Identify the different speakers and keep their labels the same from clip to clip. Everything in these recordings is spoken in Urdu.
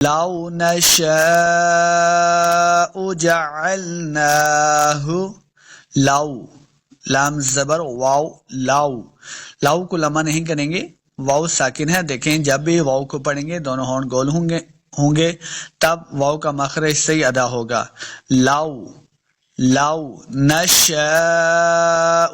Speaker 1: لو نشاء جعلناه لو لام زبر واو لاؤ کو لمبا نہیں کریں گے، واؤ ساکن ہے. دیکھیں جب بھی واؤ کو پڑھیں گے دونوں ہونٹ گول ہوں گے تب واؤ کا مخرج صحیح ادا ہوگا. لو نشاء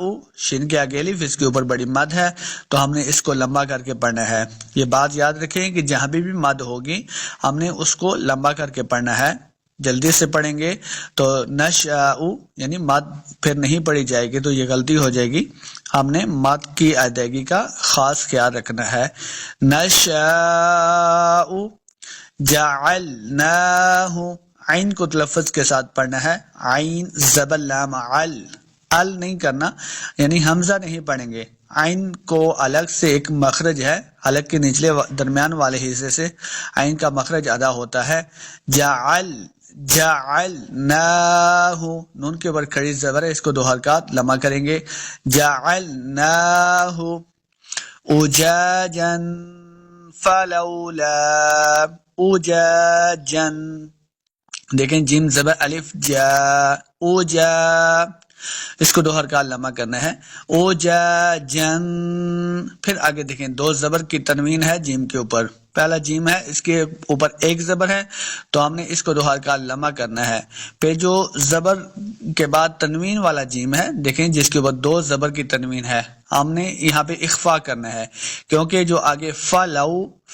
Speaker 1: شین کے آگے الف، اس کے اوپر بڑی مد ہے تو ہم نے اس کو لمبا کر کے پڑھنا ہے. یہ بات یاد رکھیں کہ جہاں بھی مد ہوگی ہم نے اس کو لمبا کر کے پڑھنا ہے. جلدی سے پڑھیں گے تو نشاء یعنی مد پھر نہیں پڑھی جائے گی تو یہ غلطی ہو جائے گی. ہم نے مد کی ادائیگی کا خاص خیال رکھنا ہے. نشاء جعلناہ، عین کو تلفظ کے ساتھ پڑھنا ہے. عین زبر لام ال نہیں کرنا، یعنی حمزہ نہیں پڑھیں گے. عین کو الگ سے ایک مخرج ہے، حلق کے نچلے درمیان والے حصے سے عین کا مخرج ادا ہوتا ہے. جعلناہ، نون کے اوپر کھڑی زبر ہے، اس کو 2 حرکات لمبا کریں گے. جعلناہ اجاجا فلولا اجاجن. دیکھیں جیم زبر الف جا اوجا، اس کو 2 حرکات لمبا کرنا ہے. اوجاجن. پھر آگے دیکھیں 2 زبر کی تنوین ہے جیم کے اوپر. پہلا جیم ہے، اس کے اوپر 1 زبر ہے تو ہم نے اس کو 2 حرکات لمبا کرنا ہے. پھر جو زبر کے بعد تنوین والا جیم ہے، دیکھیں جس کے اوپر 2 زبر کی تنوین ہے، ہم نے یہاں پہ اخفا کرنا ہے کیونکہ جو آگے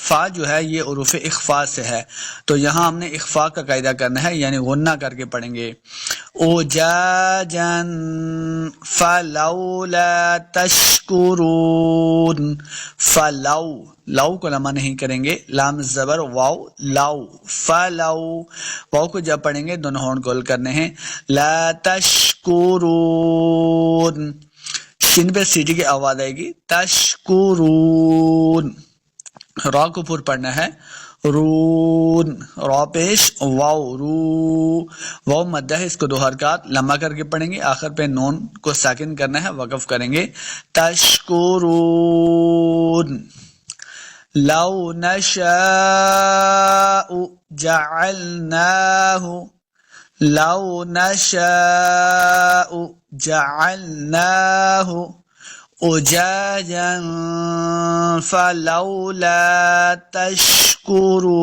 Speaker 1: فا جو ہے یہ حروف اخفا سے ہے تو یہاں ہم نے اخفا کا قاعدہ کرنا ہے، یعنی غنہ کر کے پڑھیں گے. اوجاجن فلولا تشکرون. لو کو لمبا نہیں کریں گے، لام زبر واو لاؤ واو کو جب پڑھیں گے دونوں ہونٹ گول کرنے ہیں. لا تشکرون، شین پہ سیٹی کی آواز آئے گی. تشکرون. را کو پور پڑھنا ہے. رون، را پیش واو واو مدہ ہے، اس کو 2 حرکات لمبا کر کے پڑھیں گے. آخر پہ نون کو ساکن کرنا ہے، وقف کریں گے. تشکرون. لو نشاء جعلناه لو نشاء جعلناه اجاجا فلولا تشکرون.